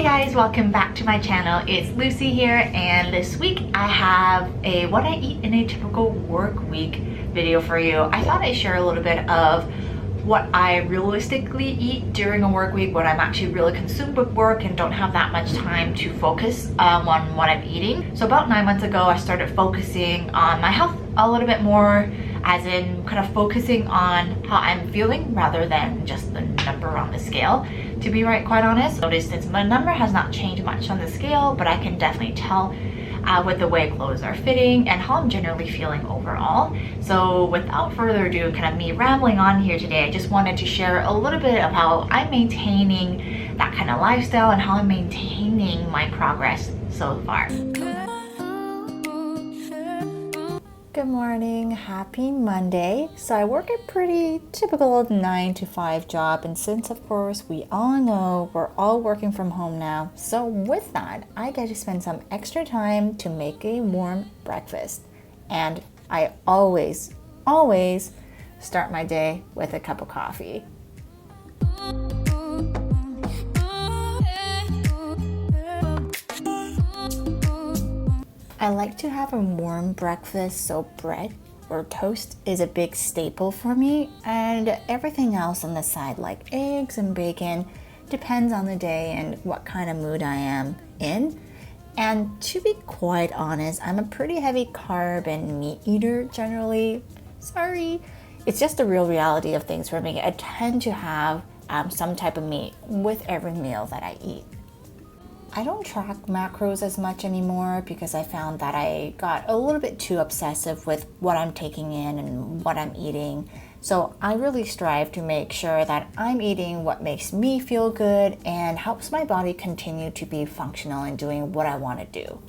guys, welcome back to my channel. It's Lucy here, and this week I have a what I eat in a typical work week video for you. I thought I'd share a little bit of what I realistically eat during a work week when I'm actually really consumed with work and don't have that much time to focus on what I'm eating. So about 9 months ago, I started focusing on my health a little bit more, as in kind of focusing on how I'm feeling rather than just the number on the scale. To be quite honest, notice since my number has not changed much on the scale, but I can definitely tell with the way clothes are fitting and how I'm generally feeling overall. So without further ado, kind of me rambling on here today, I just wanted to share a little bit of how I'm maintaining that kind of lifestyle and how I'm maintaining my progress so far. Good morning, happy Monday. So I work a pretty typical 9 to 5 job, and since of course we all know we're all working from home now, so with that I get to spend some extra time to make a warm breakfast. And I always start my day with a cup of coffee. I like to have a warm breakfast, so bread or toast is a big staple for me, and everything else on the side like eggs and bacon depends on the day and what kind of mood I am in. And to be quite honest, I'm a pretty heavy carb and meat eater generally. Sorry, it's just the real reality of things for me. I tend to have some type of meat with every meal that I eat. I don't track macros as much anymore because I found that I got a little bit too obsessive with what I'm taking in and what I'm eating. So I really strive to make sure that I'm eating what makes me feel good and helps my body continue to be functional in doing what I want to do.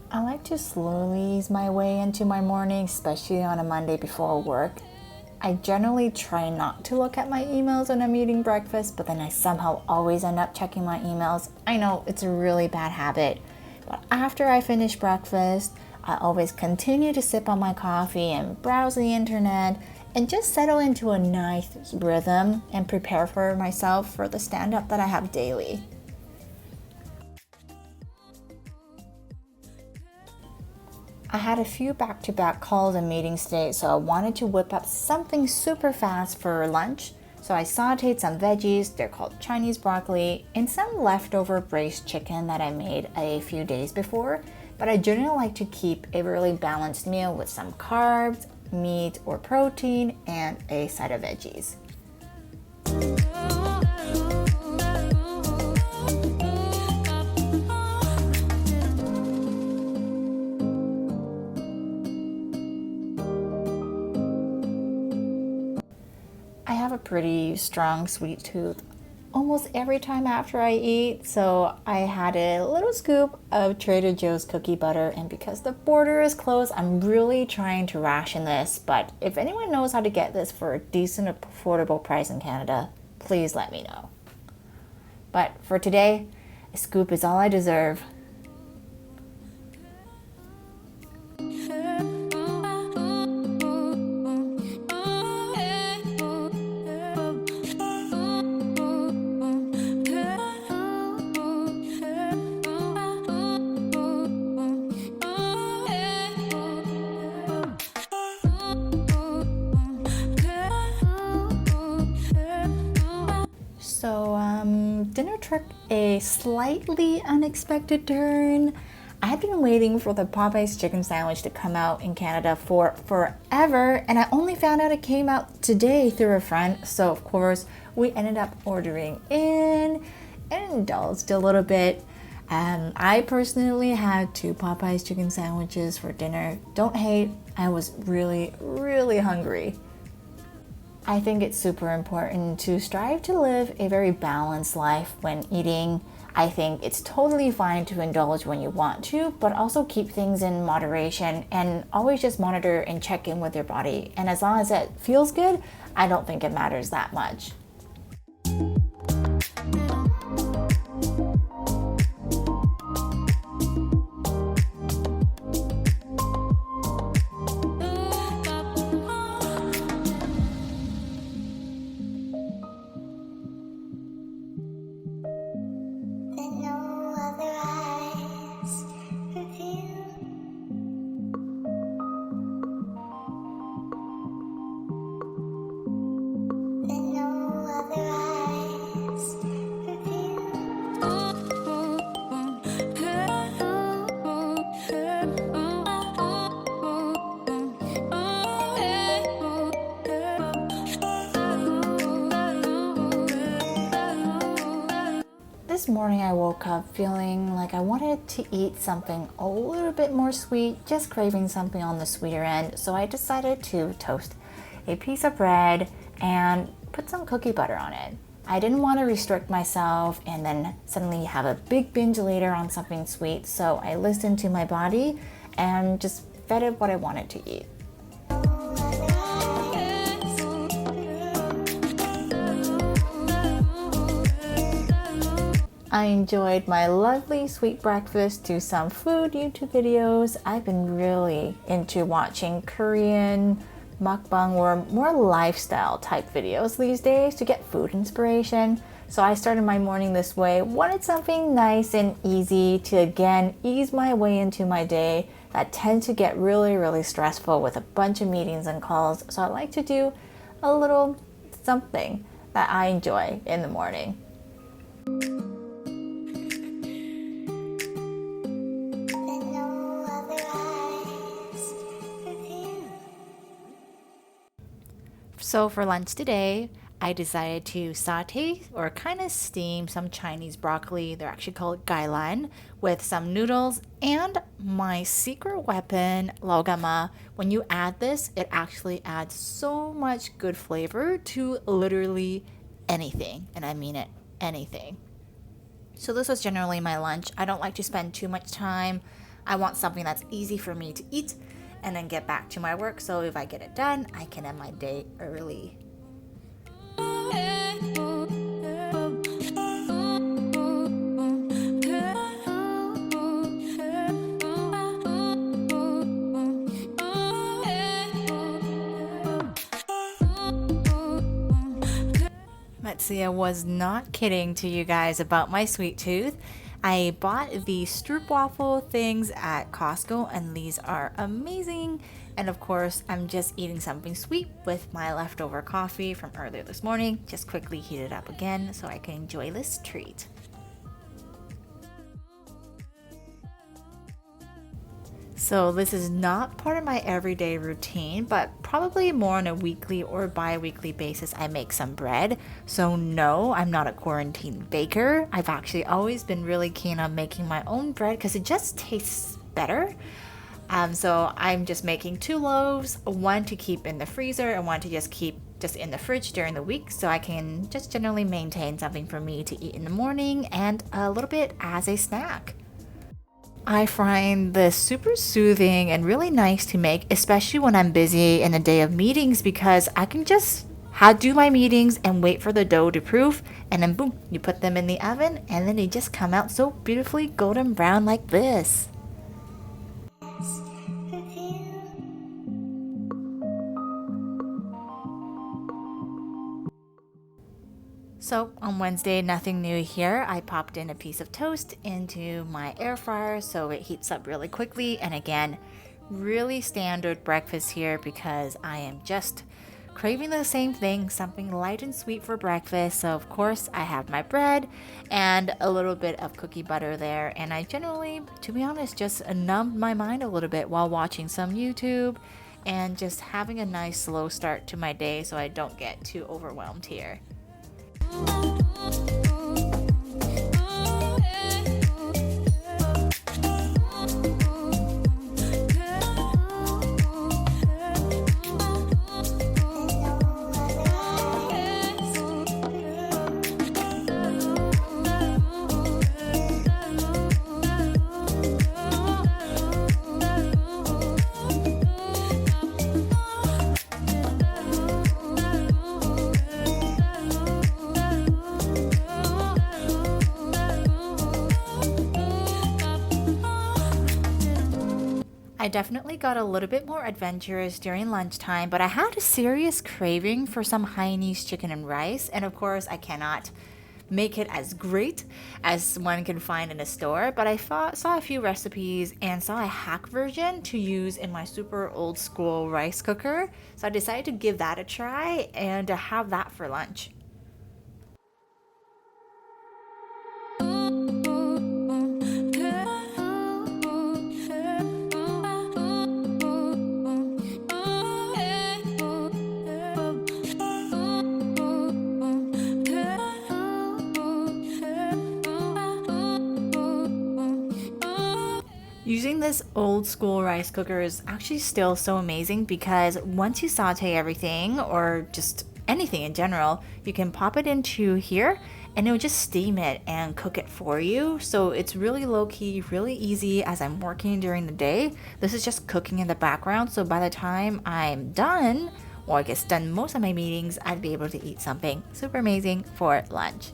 I like to slowly ease my way into my morning, especially on a Monday before work. I generally try not to look at my emails when I'm eating breakfast, but then I somehow always end up checking my emails. I know it's a really bad habit, but after I finish breakfast, I always continue to sip on my coffee and browse the internet and just settle into a nice rhythm and prepare for myself for the stand-up that I have daily. I had a few back-to-back calls and meetings today, so I wanted to whip up something super fast for lunch. So I sauteed some veggies, they're called Chinese broccoli, and some leftover braised chicken that I made a few days before. But I generally like to keep a really balanced meal with some carbs, meat or protein, and a side of veggies. I have a pretty strong sweet tooth almost every time after I eat, so I had a little scoop of Trader Joe's cookie butter, and because the border is closed, I'm really trying to ration this, but if anyone knows how to get this for a decent affordable price in Canada, please let me know. But for today, a scoop is all I deserve. So dinner took a slightly unexpected turn. I had been waiting for the Popeyes chicken sandwich to come out in Canada for forever, and I only found out it came out today through a friend. So of course we ended up ordering in and indulged a little bit. I personally had 2 Popeyes chicken sandwiches for dinner. Don't hate, I was really hungry. I think it's super important to strive to live a very balanced life when eating. I think it's totally fine to indulge when you want to, but also keep things in moderation and always just monitor and check in with your body. And as long as it feels good, I don't think it matters that much. This morning I woke up feeling like I wanted to eat something a little bit more sweet, just craving something on the sweeter end. So I decided to toast a piece of bread and put some cookie butter on it. I didn't want to restrict myself and then suddenly have a big binge later on something sweet. So I listened to my body and just fed it what I wanted to eat. I enjoyed my lovely sweet breakfast to some food YouTube videos. I've been really into watching Korean mukbang or more lifestyle type videos these days to get food inspiration. So I started my morning this way. Wanted something nice and easy to again ease my way into my day that tends to get really stressful with a bunch of meetings and calls. So I like to do a little something that I enjoy in the morning. So for lunch today, I decided to saute or kind of steam some Chinese broccoli. They're actually called gailan, with some noodles and my secret weapon, laogama. When you add this, it actually adds so much good flavor to literally anything, and I mean it, anything. So this was generally my lunch. I don't like to spend too much time. I want something that's easy for me to eat and then get back to my work. So if I get it done, I can end my day early. Let's see, I was not kidding to you guys about my sweet tooth. I bought the stroopwafel things at Costco and these are amazing. And of course, I'm just eating something sweet with my leftover coffee from earlier this morning. Just quickly heat it up again so I can enjoy this treat. So this is not part of my everyday routine, but probably more on a weekly or bi-weekly basis I make some bread. So no, I'm not a quarantine baker. I've actually always been really keen on making my own bread because it just tastes better. So I'm just making 2 loaves, one to keep in the freezer and one to just keep just in the fridge during the week so I can just generally maintain something for me to eat in the morning and a little bit as a snack. I find this super soothing and really nice to make, especially when I'm busy in a day of meetings, because I can just do my meetings and wait for the dough to proof, and then boom, you put them in the oven and then they just come out so beautifully golden brown like this. So on Wednesday, nothing new here. I popped in a piece of toast into my air fryer so it heats up really quickly. And again, really standard breakfast here because I am just craving the same thing, something light and sweet for breakfast. So of course I have my bread and a little bit of cookie butter there. And I generally, to be honest, just numbed my mind a little bit while watching some YouTube and just having a nice slow start to my day so I don't get too overwhelmed here. I definitely got a little bit more adventurous during lunchtime, but I had a serious craving for some Hainanese chicken and rice, and of course I cannot make it as great as one can find in a store, but I saw a few recipes and saw a hack version to use in my super old school rice cooker, so I decided to give that a try and to have that for lunch. Using this old school rice cooker is actually still so amazing because once you saute everything or just anything in general, you can pop it into here and it will just steam it and cook it for you. So it's really low-key, really easy as I'm working during the day. This is just cooking in the background, so by the time I'm done, or I guess done most of my meetings, I'd be able to eat something super amazing for lunch.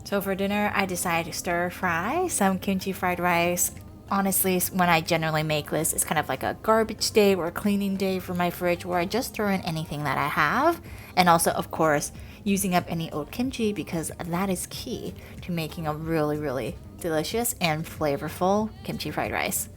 So for dinner, I decided to stir fry some kimchi fried rice. Honestly, when I generally make this, it's kind of like a garbage day or a cleaning day for my fridge where I just throw in anything that I have. And also, of course, using up any old kimchi because that is key to making a really, really delicious and flavorful kimchi fried rice.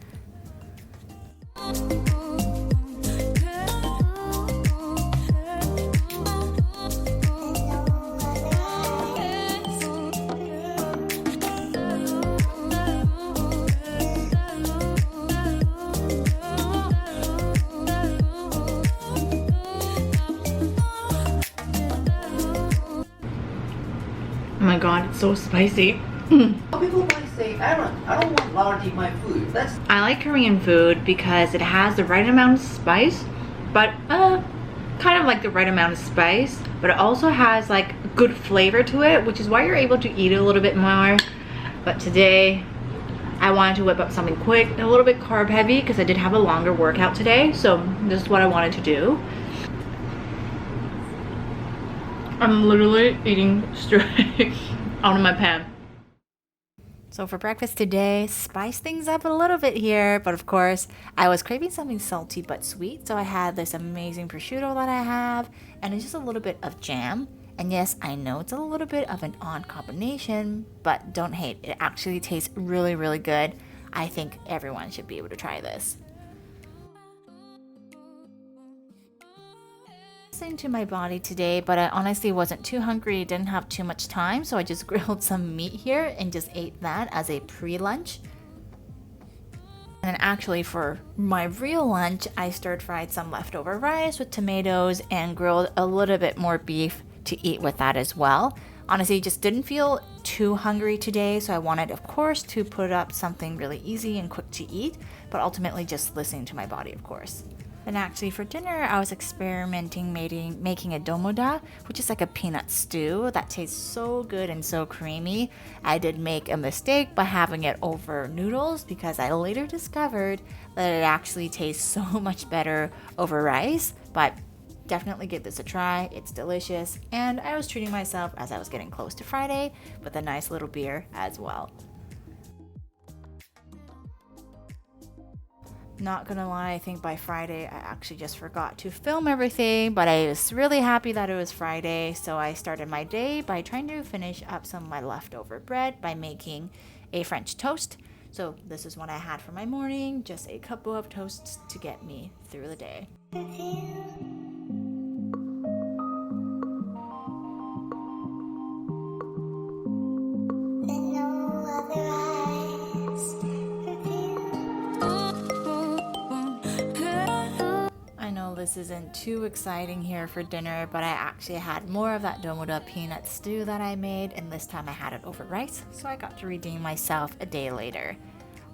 Oh my god, it's so spicy. People might say, Aaron, I don't want lard in my food. I like Korean food because it has the right amount of spice, but kind of like the right amount of spice, but it also has like good flavor to it, which is why you're able to eat it a little bit more. But today, I wanted to whip up something quick, a little bit carb heavy because I did have a longer workout today, so this is what I wanted to do. I'm literally eating straight out of my pan. So for breakfast today, spice things up a little bit here, but of course, I was craving something salty but sweet, so I had this amazing prosciutto that I have, and it's just a little bit of jam. And yes, I know it's a little bit of an odd combination, but don't hate, it actually tastes really, really good. I think everyone should be able to try this. To my body today, but I honestly wasn't too hungry, didn't have too much time, so I just grilled some meat here and just ate that as a pre-lunch. And actually for my real lunch, I stir-fried some leftover rice with tomatoes and grilled a little bit more beef to eat with that as well. Honestly, just didn't feel too hungry today, so I wanted, of course, to put up something really easy and quick to eat, but ultimately just listening to my body, of course. And actually for dinner, I was experimenting making a domoda, which is like a peanut stew that tastes so good and so creamy. I did make a mistake by having it over noodles because I later discovered that it actually tastes so much better over rice, but definitely give this a try. It's delicious, and I was treating myself as I was getting close to Friday with a nice little beer as well. Not gonna lie, I think by Friday I actually just forgot to film everything, but I was really happy that it was Friday, so I started my day by trying to finish up some of my leftover bread by making a French toast. So this is what I had for my morning, just a couple of toasts to get me through the day. This isn't too exciting here for dinner, but I actually had more of that domoda peanut stew that I made, and this time I had it over rice, so I got to redeem myself a day later.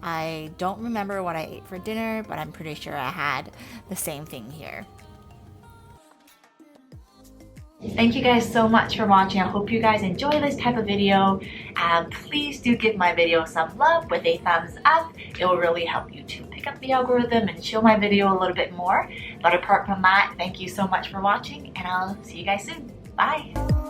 I don't remember what I ate for dinner, but I'm pretty sure I had the same thing here. Thank you guys so much for watching. I hope you guys enjoy this type of video, and please do give my video some love with a thumbs up. It will really help you to pick up the algorithm and show my video a little bit more. But apart from that, thank you so much for watching, and I'll see you guys soon. Bye!